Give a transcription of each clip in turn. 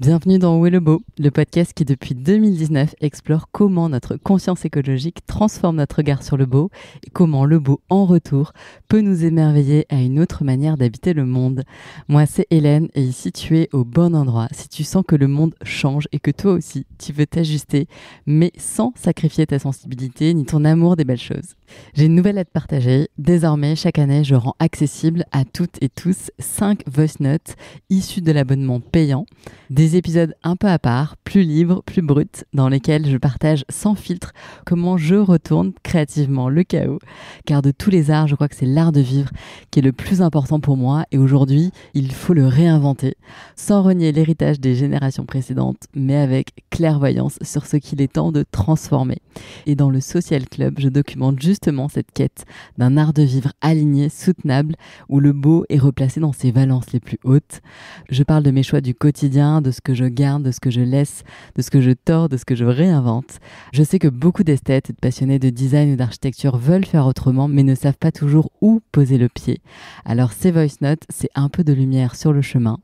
Bienvenue dans Où est le beau, le podcast qui depuis 2019 explore comment notre conscience écologique transforme notre regard sur le beau et comment le beau en retour peut nous émerveiller à une autre manière d'habiter le monde. Moi c'est Hélène et ici tu es au bon endroit si tu sens que le monde change et que toi aussi tu veux t'ajuster mais sans sacrifier ta sensibilité ni ton amour des belles choses. J'ai une nouvelle à te partager. Désormais, chaque année, je rends accessible à toutes et tous 5 voice notes issus de l'abonnement payant. Des épisodes un peu à part, plus libres, plus bruts, dans lesquels je partage sans filtre comment je retourne créativement le chaos. Car de tous les arts, je crois que c'est l'art de vivre qui est le plus important pour moi. Et aujourd'hui, il faut le réinventer, sans renier l'héritage des générations précédentes, mais avec clairvoyance sur ce qu'il est temps de transformer. Et dans le Social Club, je documente justement cette quête d'un art de vivre aligné, soutenable, où le beau est replacé dans ses valences les plus hautes. Je parle de mes choix du quotidien, de ce que je garde, de ce que je laisse, de ce que je tords, de ce que je réinvente. Je sais que beaucoup d'esthètes et de passionnés de design ou d'architecture veulent faire autrement, mais ne savent pas toujours où poser le pied. Alors ces voice notes, c'est un peu de lumière sur le chemin.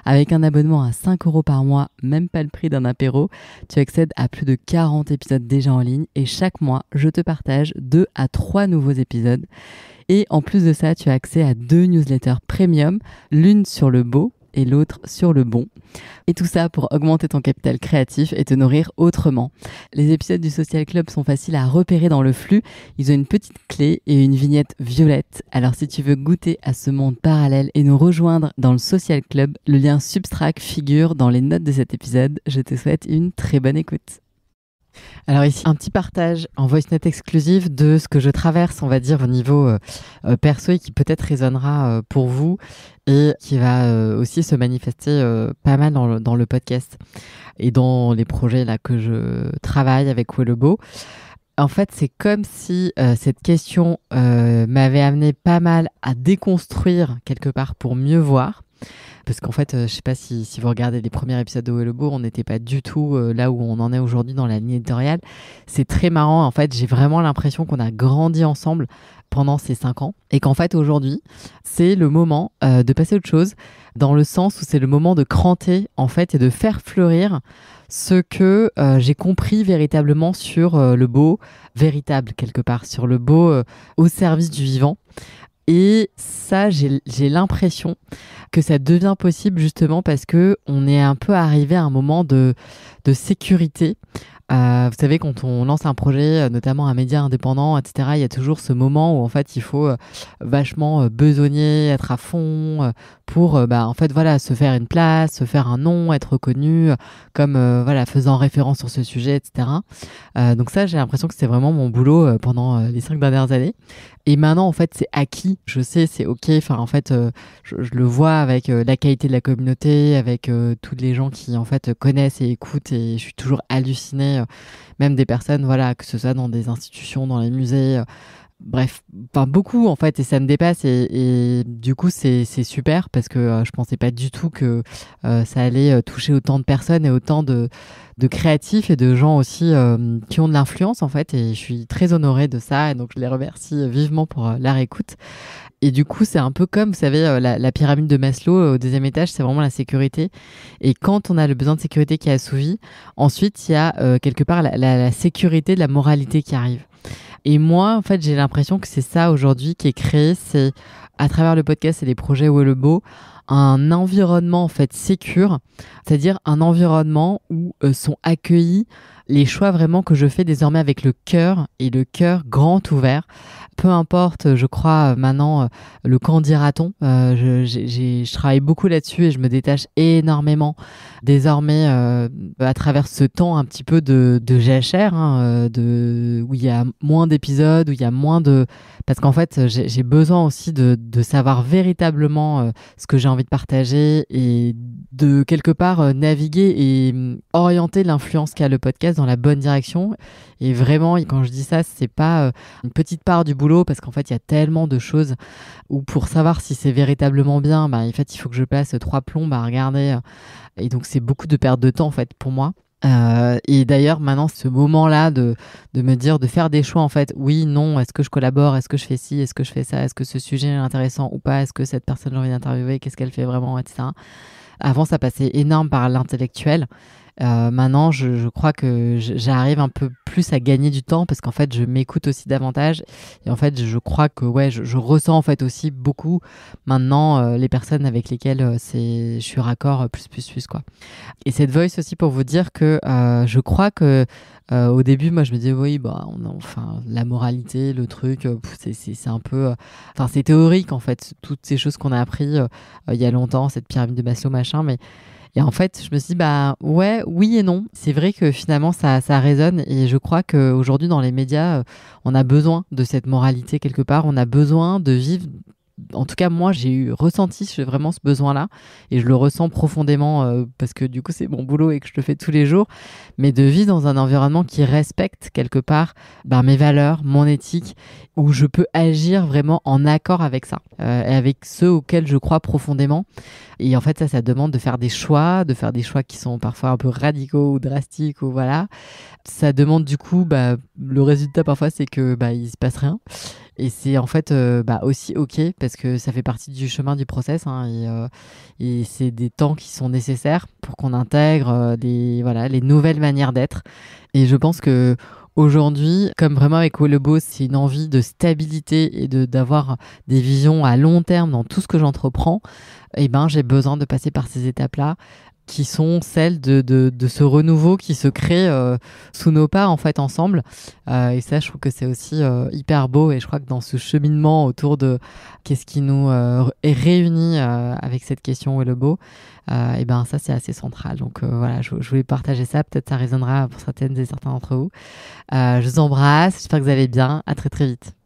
Avec un abonnement à 5 € par mois, même pas le prix d'un apéro, tu accèdes à plus de 40 épisodes déjà en ligne et chaque mois, je te partage 2 à 3 nouveaux épisodes. Et en plus de ça, tu as accès à 2 newsletters premium, l'une sur le beau et l'autre sur le bon. Et tout ça pour augmenter ton capital créatif et te nourrir autrement. Les épisodes du Social Club sont faciles à repérer dans le flux. Ils ont une petite clé et une vignette violette. Alors si tu veux goûter à ce monde parallèle et nous rejoindre dans le Social Club, le lien Substract figure dans les notes de cet épisode. Je te souhaite une très bonne écoute. Alors ici, un petit partage en voice note exclusive de ce que je traverse, on va dire, au niveau perso et qui peut-être résonnera pour vous et qui va aussi se manifester pas mal dans le podcast et dans les projets là que je travaille avec Où est le beau. En fait, c'est comme si cette question m'avait amené pas mal à déconstruire quelque part pour mieux voir. Parce qu'en fait, je sais pas si vous regardez les premiers épisodes de Où est le beau, on n'était pas du tout là où on en est aujourd'hui dans la ligne éditoriale. C'est très marrant, en fait, j'ai vraiment l'impression qu'on a grandi ensemble pendant ces 5 ans et qu'en fait, aujourd'hui, c'est le moment de passer à autre chose dans le sens où c'est le moment de cranter, en fait, et de faire fleurir ce que j'ai compris véritablement sur le beau, véritable quelque part, sur le beau au service du vivant. Et ça, j'ai l'impression que ça devient possible justement parce que on est un peu arrivé à un moment de sécurité. Vous savez, quand on lance un projet, notamment un média indépendant, etc., il y a toujours ce moment où en fait il faut vachement besogner, être à fond pour en fait voilà se faire une place, se faire un nom, être reconnu comme voilà faisant référence sur ce sujet, etc. Donc ça, j'ai l'impression que c'est vraiment mon boulot pendant les 5 dernières années. Et maintenant, en fait, c'est acquis. Je sais, c'est OK. Enfin, en fait, je le vois avec la qualité de la communauté, avec tous les gens qui, en fait, connaissent et écoutent. Et je suis toujours hallucinée. Même des personnes, voilà, que ce soit dans des institutions, dans les musées. Bref, enfin, beaucoup, en fait. Et ça me dépasse. Et du coup, c'est super parce que je pensais pas du tout que ça allait toucher autant de personnes et autant de créatifs et de gens aussi qui ont de l'influence en fait, et je suis très honorée de ça et donc je les remercie vivement pour leur écoute. Et du coup c'est un peu comme vous savez la pyramide de Maslow, au 2e étage c'est vraiment la sécurité, et quand on a le besoin de sécurité qui est assouvi, ensuite il y a quelque part la sécurité de la moralité qui arrive. Et moi en fait j'ai l'impression que c'est ça aujourd'hui qui est créé, c'est à travers le podcast et les projets Où est le beau, un environnement en fait sécure, c'est-à-dire un environnement où sont accueillis les choix vraiment que je fais désormais avec le cœur et le cœur grand ouvert. Peu importe, je crois maintenant le quand dira-t-on. Je travaille beaucoup là-dessus et je me détache énormément désormais à travers ce temps un petit peu de jachère, où il y a moins d'épisodes, où il y a moins de... Parce qu'en fait, j'ai besoin aussi de savoir véritablement ce que j'ai envie de partager et de quelque part naviguer et orienter l'influence qu'a le podcast dans la bonne direction. Et vraiment, quand je dis ça, c'est pas une petite part du boulot parce qu'en fait, il y a tellement de choses où pour savoir si c'est véritablement bien, en fait, il faut que je passe 3 plombes à regarder. Et donc, c'est beaucoup de perte de temps en fait pour moi. Et d'ailleurs maintenant ce moment-là de me dire, de faire des choix en fait, oui, non, est-ce que je collabore, est-ce que je fais ci, est-ce que je fais ça, est-ce que ce sujet est intéressant ou pas, est-ce que cette personne j'ai envie d'interviewer, qu'est-ce qu'elle fait vraiment, etc. Avant, ça passait énorme par l'intellectuel. Maintenant, je crois que j'arrive un peu plus à gagner du temps parce qu'en fait, je m'écoute aussi davantage. Et en fait, je crois que ouais, je ressens en fait aussi beaucoup maintenant les personnes avec lesquelles je suis raccord plus quoi. Et cette voice aussi pour vous dire que je crois que au début, moi, je me disais oui, bah, enfin, la moralité, le truc, c'est un peu, enfin, c'est théorique en fait, toutes ces choses qu'on a appris il y a longtemps, cette pyramide de Maslow, machin, mais et en fait, je me suis dit, bah ouais, oui et non. C'est vrai que finalement, ça résonne et je crois qu'aujourd'hui, dans les médias, on a besoin de cette moralité quelque part. On a besoin de vivre. En tout cas, moi, ressenti vraiment ce besoin-là et je le ressens profondément parce que du coup, c'est mon boulot et que je le fais tous les jours. Mais de vivre dans un environnement qui respecte quelque part mes valeurs, mon éthique, où je peux agir vraiment en accord avec ça et avec ceux auxquels je crois profondément. Et en fait, ça demande de faire des choix qui sont parfois un peu radicaux ou drastiques ou voilà. Ça demande du coup, le résultat parfois, c'est que il se passe rien. Et c'est en fait aussi ok parce que ça fait partie du chemin du process hein, et c'est des temps qui sont nécessaires pour qu'on intègre les nouvelles manières d'être. Et je pense que aujourd'hui, comme vraiment avec Wellebo, c'est une envie de stabilité et d'avoir des visions à long terme dans tout ce que j'entreprends. Et j'ai besoin de passer par ces étapes-là qui sont celles de ce renouveau qui se crée sous nos pas en fait ensemble et ça je trouve que c'est aussi hyper beau et je crois que dans ce cheminement autour de qu'est-ce qui nous est réuni avec cette question où est le beau ça c'est assez central donc voilà je voulais partager ça, peut-être ça résonnera pour certaines et certains d'entre vous. Je vous embrasse, j'espère que vous allez bien, à très très vite.